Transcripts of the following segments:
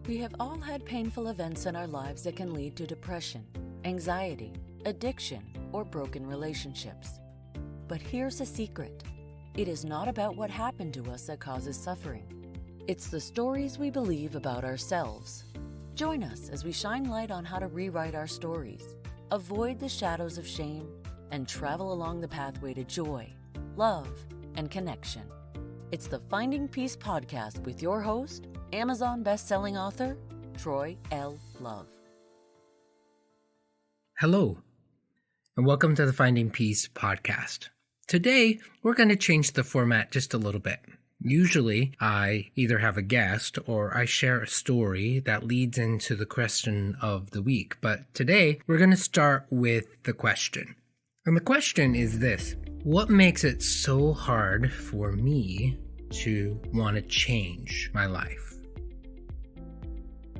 We have all had painful events in our lives that can lead to depression, anxiety, addiction, or broken relationships. But here's a secret. It is not about what happened to us that causes suffering. It's the stories we believe about ourselves. Join us as we shine light on how to rewrite our stories, avoid the shadows of shame, and travel along the pathway to joy, love, and connection. It's the Finding Peace podcast with your host, Amazon best-selling author, Troy L. Love. Hello, and welcome to the Finding Peace podcast. Today, we're going to change the format just a little bit. Usually, I either have a guest or I share a story that leads into the question of the week. But today, we're going to start with the question. And the question is this: what makes it so hard for me to want to change my life?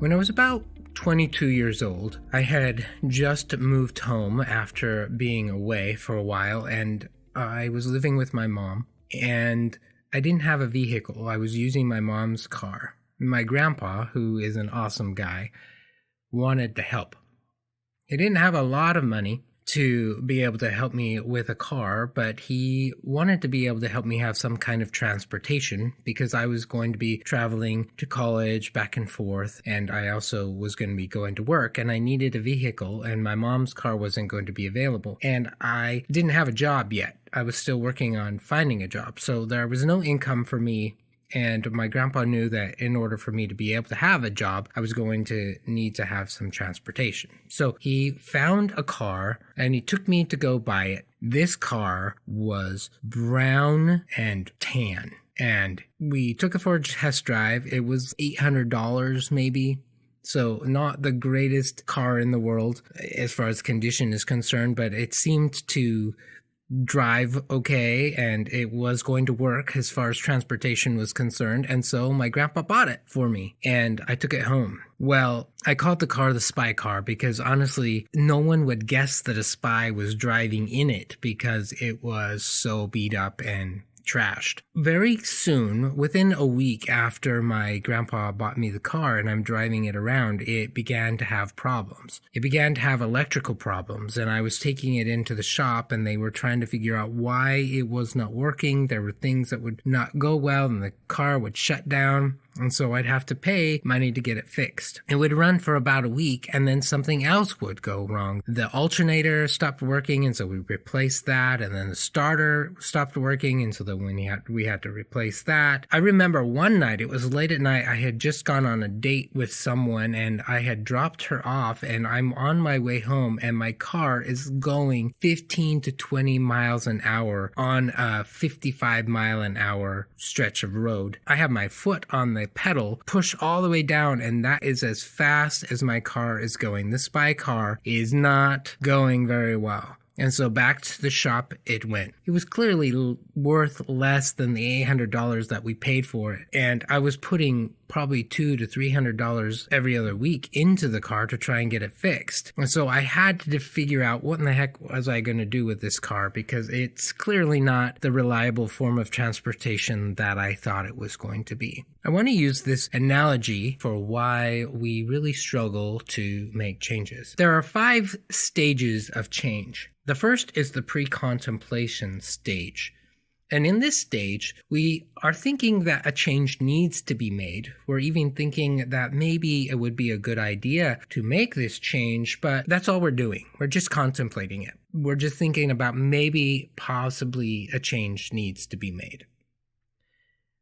When I was about 22 years old, I had just moved home after being away for a while, and I was living with my mom, and I didn't have a vehicle. I was using my mom's car. My grandpa, who is an awesome guy, wanted to help. He didn't have a lot of money to be able to help me with a car, but he wanted to be able to help me have some kind of transportation because I was going to be traveling to college back and forth, and I also was going to be going to work, and I needed a vehicle, and my mom's car wasn't going to be available, and I didn't have a job yet. I was still working on finding a job, so there was no income for me. And my grandpa knew that in order for me to be able to have a job, I was going to need to have some transportation. So he found a car and he took me to go buy it. This car was brown and tan. And we took it for a test drive. It was $800 maybe. So not the greatest car in the world as far as condition is concerned, but it seemed to drive okay, and it was going to work as far as transportation was concerned, and so my grandpa bought it for me, and I took it home. Well, I called the car the spy car because honestly, no one would guess that a spy was driving in it because it was so beat up and trashed. Very soon, within a week after my grandpa bought me the car and I'm driving it around, it began to have problems. It began to have electrical problems, and I was taking it into the shop and they were trying to figure out why it was not working. There were things that would not go well and the car would shut down. And so I'd have to pay money to get it fixed. It would run for about a week and then something else would go wrong. The alternator stopped working, and so we replaced that, and then the starter stopped working, and so then we had to replace that. I remember one night, it was late at night, I had just gone on a date with someone and I had dropped her off, and I'm on my way home and my car is going 15 to 20 miles an hour on a 55 mile an hour stretch of road. I have my foot on the pedal, push all the way down, and that is as fast as my car is going. The spy car is not going very well. And so back to the shop it went. It was clearly worth less than the $800 that we paid for it. And I was putting probably $200 to $300 every other week into the car to try and get it fixed. And so I had to figure out what in the heck was I going to do with this car, because it's clearly not the reliable form of transportation that I thought it was going to be. I want to use this analogy for why we really struggle to make changes. There are 5 stages of change. The first is the pre-contemplation stage. And in this stage, we are thinking that a change needs to be made. We're even thinking that maybe it would be a good idea to make this change, but that's all we're doing. We're just contemplating it. We're just thinking about maybe, possibly a change needs to be made.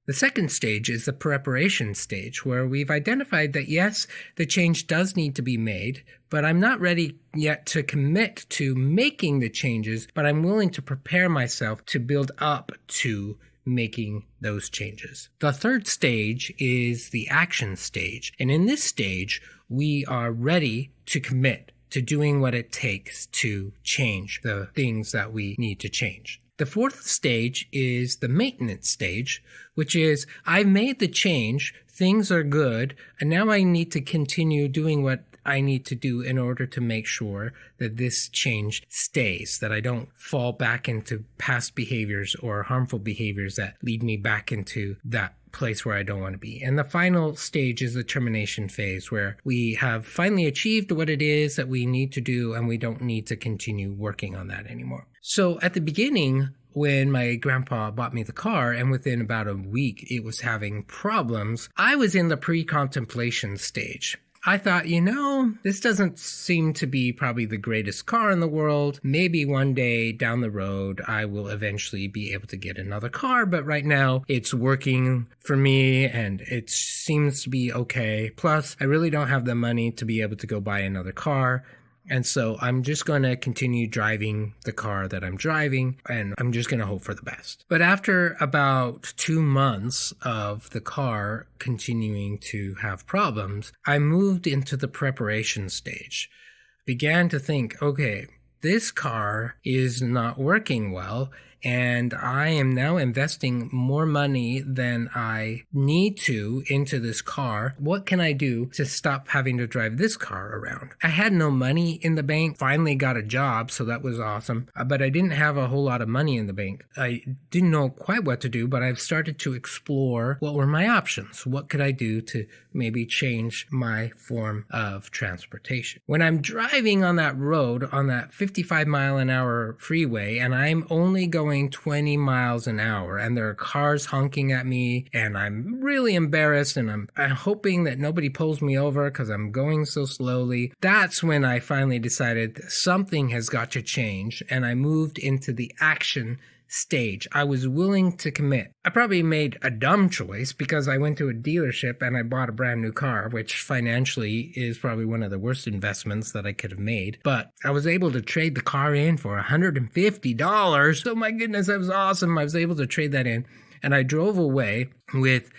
The second stage is the preparation stage, where we've identified that yes, the change does need to be made, but I'm not ready yet to commit to making the changes, but I'm willing to prepare myself to build up to making those changes. The third stage is the action stage, and in this stage, we are ready to commit to doing what it takes to change the things that we need to change. The fourth stage is the maintenance stage, which is I've made the change, things are good, and now I need to continue doing what I need to do in order to make sure that this change stays, that I don't fall back into past behaviors or harmful behaviors that lead me back into that place where I don't want to be. And the final stage is the termination phase, where we have finally achieved what it is that we need to do, and we don't need to continue working on that anymore. So at the beginning, when my grandpa bought me the car, and within about a week it was having problems, I was in the pre-contemplation stage. I thought, this doesn't seem to be probably the greatest car in the world. Maybe one day down the road, I will eventually be able to get another car. But right now, it's working for me and it seems to be okay. Plus, I really don't have the money to be able to go buy another car. And so I'm just going to continue driving the car that I'm driving, and I'm just going to hope for the best. But after about 2 months of the car continuing to have problems, I moved into the preparation stage. Began to think, okay, this car is not working well, and I am now investing more money than I need to into this car. What can I do to stop having to drive this car around? I had no money in the bank, finally got a job, so that was awesome. But I didn't have a whole lot of money in the bank. I didn't know quite what to do, but I've started to explore what were my options. What could I do to maybe change my form of transportation? When I'm driving on that road, on that 55 mile an hour freeway, and I'm only going 20 miles an hour, and there are cars honking at me, and I'm really embarrassed, and I'm hoping that nobody pulls me over because I'm going so slowly. That's when I finally decided something has got to change, and I moved into the action stage. I was willing to commit. I probably made a dumb choice because I went to a dealership and I bought a brand new car, which financially is probably one of the worst investments that I could have made. But I was able to trade the car in for $150. So my goodness, that was awesome. I was able to trade that in, and I drove away with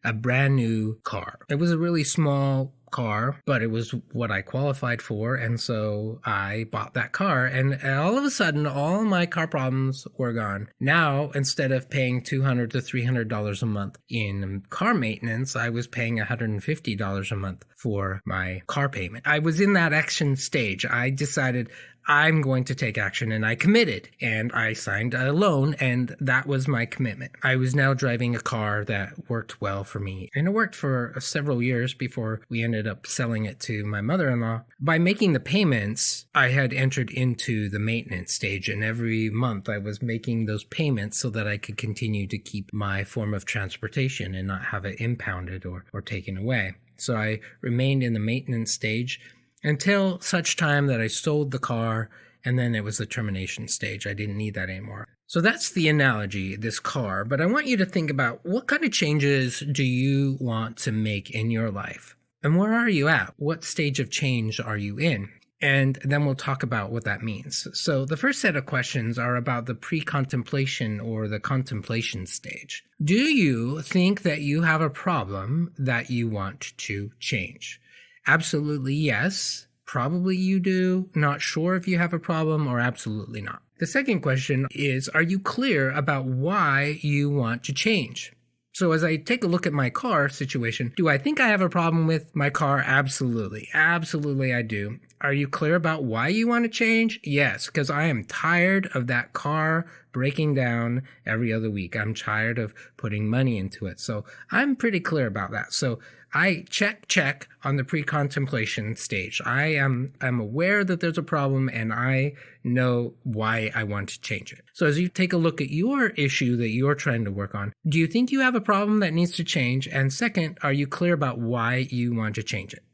a brand new car. It was a really small car, but it was what I qualified for, and so I bought that car, and all of a sudden all my car problems were gone. Now, instead of paying $200 to $300 a month in car maintenance, I was paying $150 a month for my car payment. I was in that action stage. I decided I'm going to take action, and I committed, and I signed a loan, and that was my commitment. I was now driving a car that worked well for me, and it worked for several years before we ended up selling it to my mother-in-law. By making the payments, I had entered into the maintenance stage, and every month I was making those payments so that I could continue to keep my form of transportation and not have it impounded or taken away. So I remained in the maintenance stage until such time that I sold the car, and then it was the termination stage. I didn't need that anymore. So that's the analogy, this car. But I want you to think about, what kind of changes do you want to make in your life? And where are you at? What stage of change are you in? And then we'll talk about what that means. So the first set of questions are about the pre-contemplation or the contemplation stage. Do you think that you have a problem that you want to change? Absolutely yes. Probably you do. Not sure if you have a problem, or absolutely not. The second question is, are you clear about why you want to change? So as I take a look at my car situation, do I think I have a problem with my car? Absolutely. Absolutely I do. Are you clear about why you want to change? Yes, because I am tired of that car breaking down every other week. I'm tired of putting money into it. So I'm pretty clear about that. So I check on the pre-contemplation stage. I'm aware that there's a problem, and I know why I want to change it. So as you take a look at your issue that you're trying to work on, do you think you have a problem that needs to change? And second, are you clear about why you want to change it?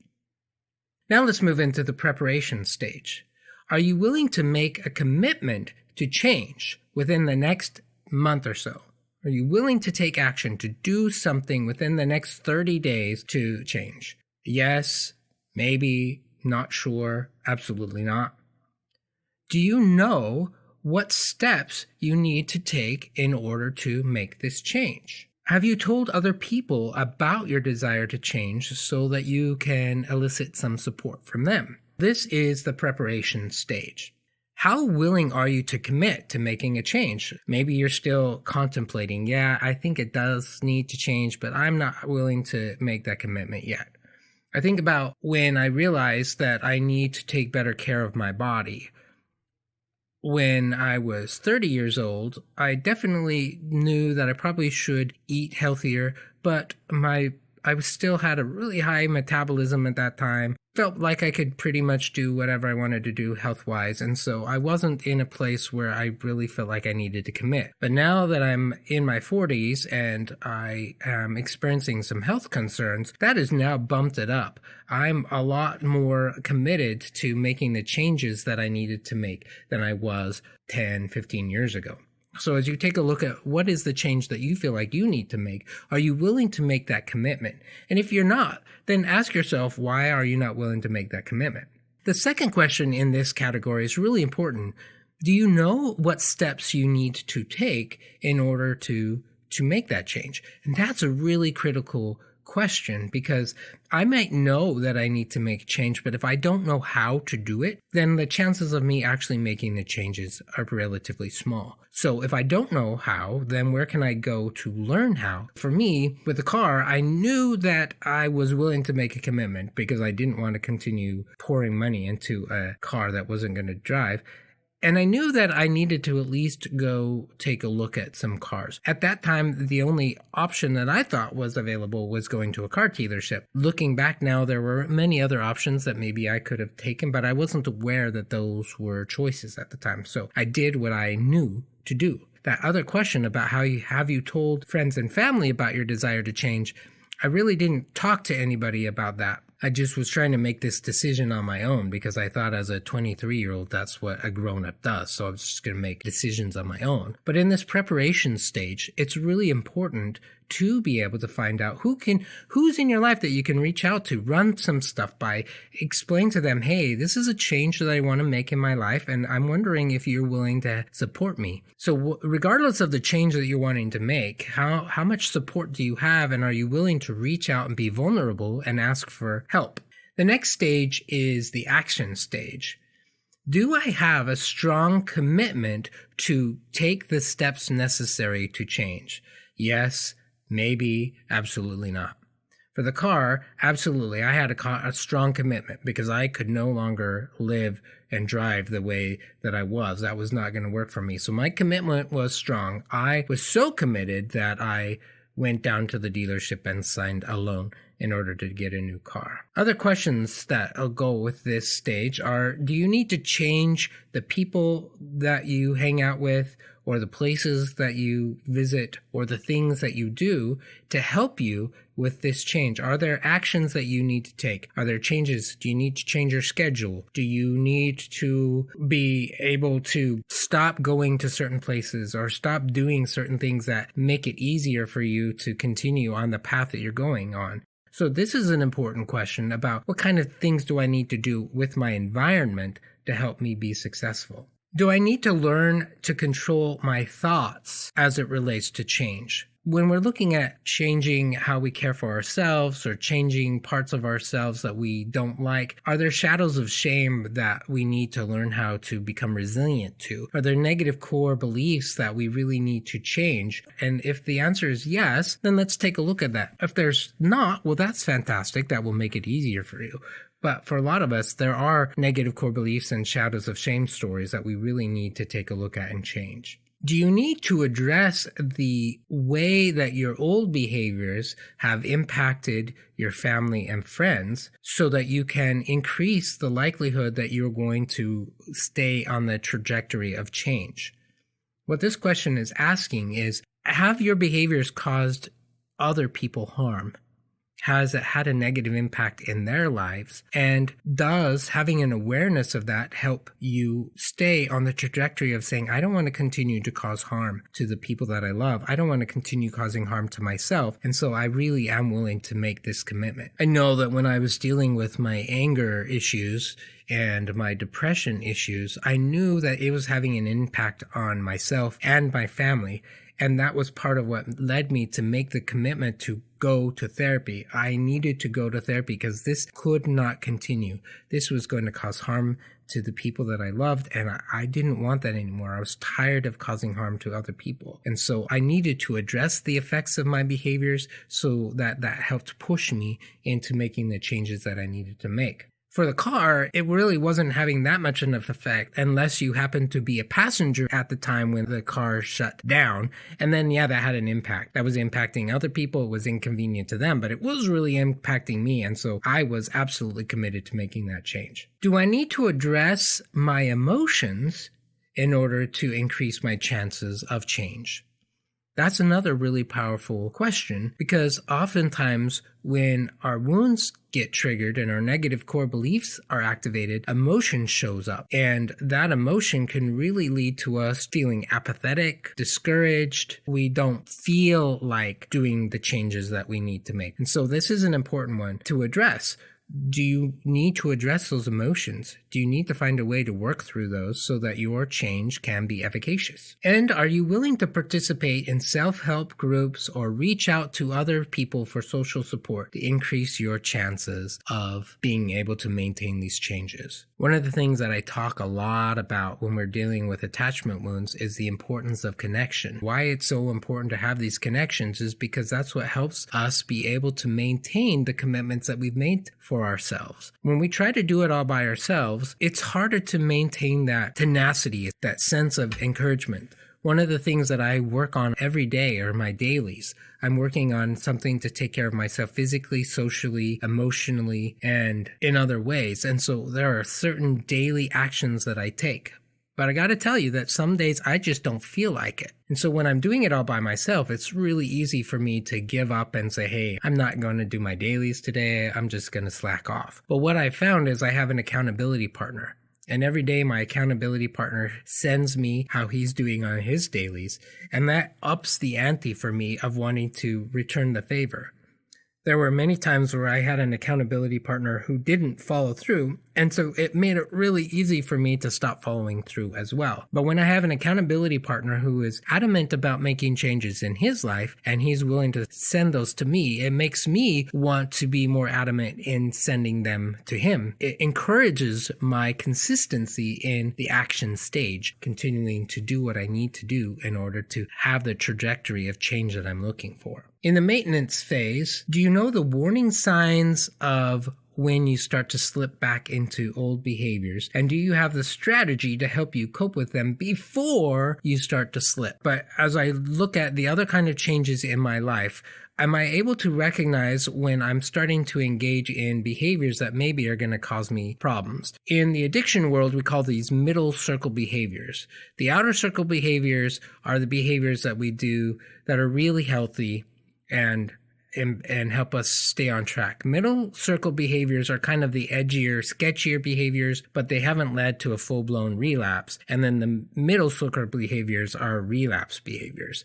Now let's move into the preparation stage. Are you willing to make a commitment to change within the next month or so? Are you willing to take action to do something within the next 30 days to change? Yes, maybe, not sure, absolutely not. Do you know what steps you need to take in order to make this change? Have you told other people about your desire to change so that you can elicit some support from them? This is the preparation stage. How willing are you to commit to making a change? Maybe you're still contemplating, I think it does need to change, but I'm not willing to make that commitment yet. I think about when I realized that I need to take better care of my body. When I was 30 years old, I definitely knew that I probably should eat healthier, but I still had a really high metabolism at that time. Felt like I could pretty much do whatever I wanted to do health-wise, and so I wasn't in a place where I really felt like I needed to commit. But now that I'm in my 40s and I am experiencing some health concerns, that has now bumped it up. I'm a lot more committed to making the changes that I needed to make than I was 10, 15 years ago. So as you take a look at what is the change that you feel like you need to make, are you willing to make that commitment? And if you're not, then ask yourself, why are you not willing to make that commitment? The second question in this category is really important. Do you know what steps you need to take in order to make that change? And that's a really critical question, because I might know that I need to make change, but if I don't know how to do it, then the chances of me actually making the changes are relatively small. So if I don't know how, then where can I go to learn how? For me, with the car, I knew that I was willing to make a commitment because I didn't want to continue pouring money into a car that wasn't going to drive. And I knew that I needed to at least go take a look at some cars. At that time, the only option that I thought was available was going to a car dealership. Looking back now, there were many other options that maybe I could have taken, but I wasn't aware that those were choices at the time. So I did what I knew to do. That other question about have you told friends and family about your desire to change, I really didn't talk to anybody about that. I just was trying to make this decision on my own because I thought as a 23-year-old, that's what a grown-up does. So I was just going to make decisions on my own. But in this preparation stage, it's really important to be able to find out who's in your life that you can reach out to, run some stuff by, explain to them, hey, this is a change that I want to make in my life, and I'm wondering if you're willing to support me. So regardless of the change that you're wanting to make, how much support do you have, and are you willing to reach out and be vulnerable and ask for help? The next stage is the action stage. Do I have a strong commitment to take the steps necessary to change? Yes, maybe, absolutely not. For the car, absolutely. I had a strong commitment because I could no longer live and drive the way that I was. That was not going to work for me. So my commitment was strong. I was so committed that I went down to the dealership and signed a loan in order to get a new car. Other questions that will go with this stage are, do you need to change the people that you hang out with, or the places that you visit, or the things that you do to help you with this change? Are there actions that you need to take? Are there changes? Do you need to change your schedule? Do you need to be able to stop going to certain places or stop doing certain things that make it easier for you to continue on the path that you're going on? So this is an important question about what kind of things do I need to do with my environment to help me be successful? Do I need to learn to control my thoughts as it relates to change? When we're looking at changing how we care for ourselves or changing parts of ourselves that we don't like, are there shadows of shame that we need to learn how to become resilient to? Are there negative core beliefs that we really need to change? And if the answer is yes, then let's take a look at that. If there's not, well, that's fantastic. That will make it easier for you. But for a lot of us, there are negative core beliefs and shadows of shame stories that we really need to take a look at and change. Do you need to address the way that your old behaviors have impacted your family and friends so that you can increase the likelihood that you're going to stay on the trajectory of change? What this question is asking is, have your behaviors caused other people harm? Has it had a negative impact in their lives? And does having an awareness of that help you stay on the trajectory of saying, I don't want to continue to cause harm to the people that I love. I don't want to continue causing harm to myself. And so I really am willing to make this commitment. I know that when I was dealing with my anger issues and my depression issues, I knew that it was having an impact on myself and my family. And that was part of what led me to make the commitment to go to therapy. I needed to go to therapy because this could not continue. This was going to cause harm to the people that I loved, and I didn't want that anymore. I was tired of causing harm to other people. And so I needed to address the effects of my behaviors so that helped push me into making the changes that I needed to make. For the car, it really wasn't having that much of an effect unless you happened to be a passenger at the time when the car shut down. And then, that had an impact. That was impacting other people. It was inconvenient to them, but it was really impacting me. And so I was absolutely committed to making that change. Do I need to address my emotions in order to increase my chances of change? That's another really powerful question, because oftentimes when our wounds get triggered and our negative core beliefs are activated, emotion shows up. And that emotion can really lead to us feeling apathetic, discouraged. We don't feel like doing the changes that we need to make. And so this is an important one to address. Do you need to address those emotions? Do you need to find a way to work through those so that your change can be efficacious? And are you willing to participate in self-help groups or reach out to other people for social support to increase your chances of being able to maintain these changes? One of the things that I talk a lot about when we're dealing with attachment wounds is the importance of connection. Why it's so important to have these connections is because that's what helps us be able to maintain the commitments that we've made for ourselves. When we try to do it all by ourselves, it's harder to maintain that tenacity, that sense of encouragement. One of the things that I work on every day are my dailies. I'm working on something to take care of myself physically, socially, emotionally, and in other ways. And so there are certain daily actions that I take. But I got to tell you that some days I just don't feel like it. And so when I'm doing it all by myself, it's really easy for me to give up and say, hey, I'm not going to do my dailies today. I'm just going to slack off. But what I found is I have an accountability partner. And every day my accountability partner sends me how he's doing on his dailies. And that ups the ante for me of wanting to return the favor. There were many times where I had an accountability partner who didn't follow through, and so it made it really easy for me to stop following through as well. But when I have an accountability partner who is adamant about making changes in his life, and he's willing to send those to me, it makes me want to be more adamant in sending them to him. It encourages my consistency in the action stage, continuing to do what I need to do in order to have the trajectory of change that I'm looking for. In the maintenance phase, do you know the warning signs of when you start to slip back into old behaviors? And do you have the strategy to help you cope with them before you start to slip? But as I look at the other kind of changes in my life, am I able to recognize when I'm starting to engage in behaviors that maybe are going to cause me problems? In the addiction world, we call these middle circle behaviors. The outer circle behaviors are the behaviors that we do that are really healthy and help us stay on track. Middle circle behaviors are kind of the edgier, sketchier behaviors, but they haven't led to a full-blown relapse. And then the middle circle behaviors are relapse behaviors.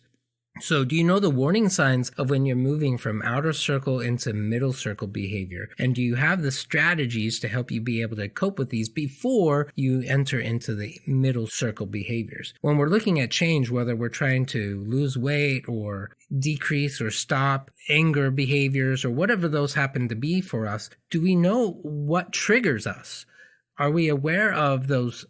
So do you know the warning signs of when you're moving from outer circle into middle circle behavior? And do you have the strategies to help you be able to cope with these before you enter into the middle circle behaviors? When we're looking at change, whether we're trying to lose weight or decrease or stop anger behaviors or whatever those happen to be for us, do we know what triggers us? Are we aware of those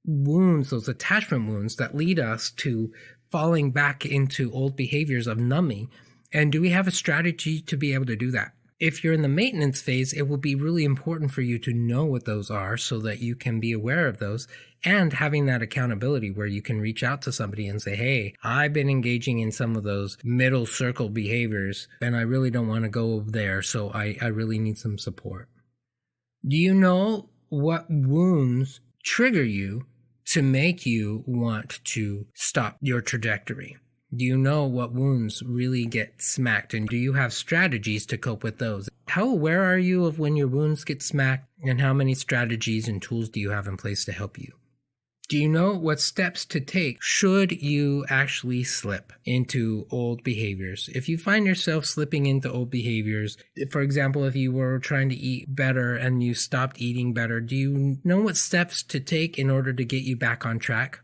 wounds, those attachment wounds that lead us to falling back into old behaviors of numbing? And do we have a strategy to be able to do that? If you're in the maintenance phase, it will be really important for you to know what those are so that you can be aware of those, and having that accountability where you can reach out to somebody and say, hey, I've been engaging in some of those middle circle behaviors and I really don't want to go there, so I really need some support. Do you know what wounds trigger you to make you want to stop your trajectory? Do you know what wounds really get smacked, and do you have strategies to cope with those? How aware are you of when your wounds get smacked, and how many strategies and tools do you have in place to help you? Do you know what steps to take should you actually slip into old behaviors? If you find yourself slipping into old behaviors, for example, if you were trying to eat better and you stopped eating better, do you know what steps to take in order to get you back on track?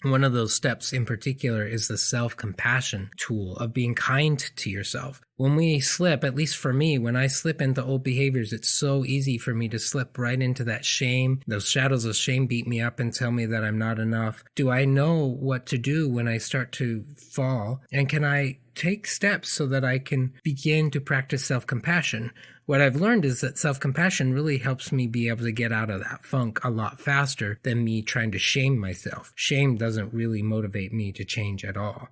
One of those steps in particular is the self-compassion tool of being kind to yourself. When we slip, at least for me, when I slip into old behaviors, it's so easy for me to slip right into that shame. Those shadows of shame beat me up and tell me that I'm not enough. Do I know what to do when I start to fall? And can I take steps so that I can begin to practice self-compassion? What I've learned is that self-compassion really helps me be able to get out of that funk a lot faster than me trying to shame myself. Shame doesn't really motivate me to change at all.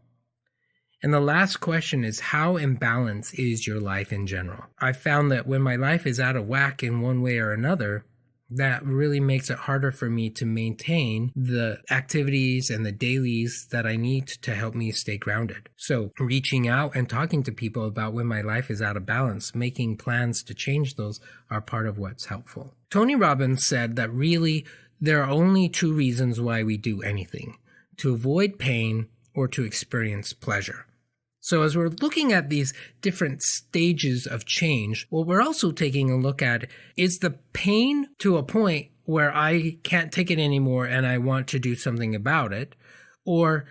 And the last question is, how imbalanced is your life in general? I found that when my life is out of whack in one way or another, that really makes it harder for me to maintain the activities and the dailies that I need to help me stay grounded. So reaching out and talking to people about when my life is out of balance, making plans to change those are part of what's helpful. Tony Robbins said that really there are only two reasons why we do anything: to avoid pain or to experience pleasure. So as we're looking at these different stages of change, what we're also taking a look at is the pain to a point where I can't take it anymore and I want to do something about it, or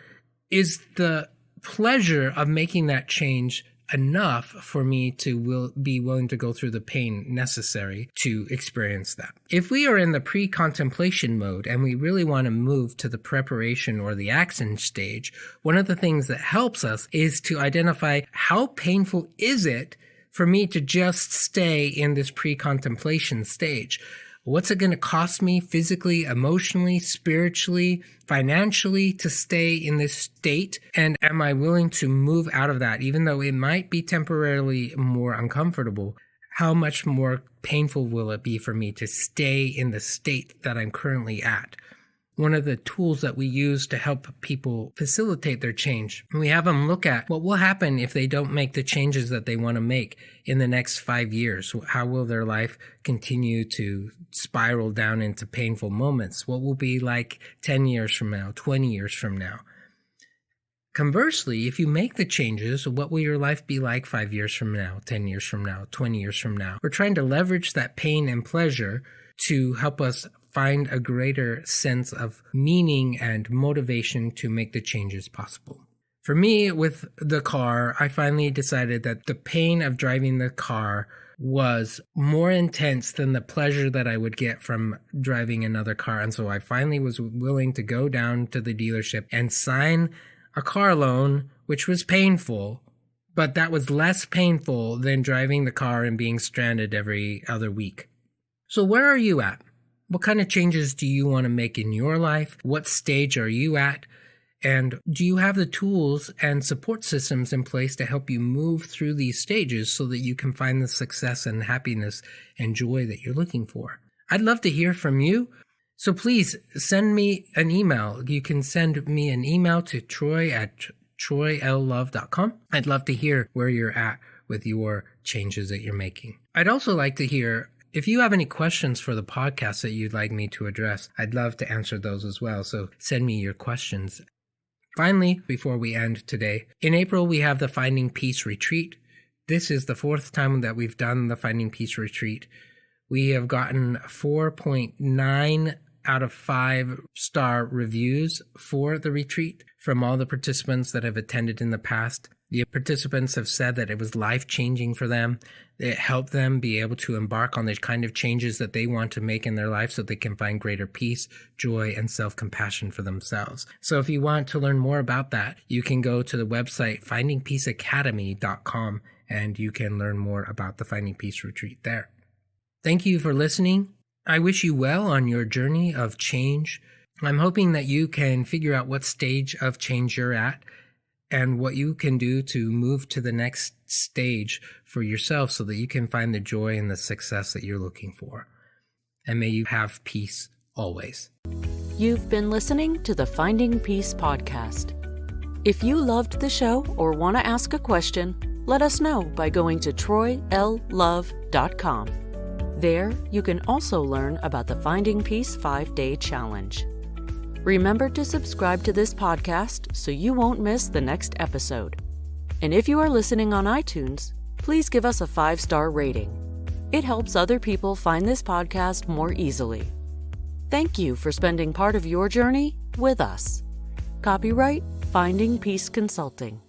is the pleasure of making that change enough for me to be willing to go through the pain necessary to experience that. If we are in the pre-contemplation mode and we really want to move to the preparation or the action stage, one of the things that helps us is to identify how painful is it for me to just stay in this pre-contemplation stage. What's it going to cost me physically, emotionally, spiritually, financially to stay in this state? And am I willing to move out of that, even though it might be temporarily more uncomfortable? How much more painful will it be for me to stay in the state that I'm currently at? One of the tools that we use to help people facilitate their change, we have them look at what will happen if they don't make the changes that they want to make in the next 5 years. How will their life continue to spiral down into painful moments? What will be like 10 years from now, 20 years from now? Conversely, if you make the changes, what will your life be like 5 years from now, 10 years from now, 20 years from now? We're trying to leverage that pain and pleasure to help us find a greater sense of meaning and motivation to make the changes possible. For me, with the car, I finally decided that the pain of driving the car was more intense than the pleasure that I would get from driving another car. And so I finally was willing to go down to the dealership and sign a car loan, which was painful, but that was less painful than driving the car and being stranded every other week. So where are you at? What kind of changes do you want to make in your life? What stage are you at? And do you have the tools and support systems in place to help you move through these stages so that you can find the success and happiness and joy that you're looking for? I'd love to hear from you. So please send me an email. You can send me an email to troy@troylove.com. I'd love to hear where you're at with your changes that you're making. I'd also like to hear if you have any questions for the podcast that you'd like me to address. I'd love to answer those as well, so send me your questions. Finally, before we end today, in April we have the Finding Peace Retreat. This is the 4th time that we've done the Finding Peace Retreat. We have gotten 4.9 out of 5-star reviews for the retreat from all the participants that have attended in the past. The participants have said that it was life-changing for them. It helped them be able to embark on the kind of changes that they want to make in their life so they can find greater peace, joy, and self-compassion for themselves. So if you want to learn more about that, you can go to the website findingpeaceacademy.com and you can learn more about the Finding Peace Retreat there. Thank you for listening. I wish you well on your journey of change. I'm hoping that you can figure out what stage of change you're at and what you can do to move to the next stage for yourself so that you can find the joy and the success that you're looking for. And may you have peace always. You've been listening to the Finding Peace podcast. If you loved the show or want to ask a question, let us know by going to troylove.com. There, you can also learn about the Finding Peace 5-Day Challenge. Remember to subscribe to this podcast so you won't miss the next episode. And if you are listening on iTunes, please give us a 5-star rating. It helps other people find this podcast more easily. Thank you for spending part of your journey with us. Copyright Finding Peace Consulting.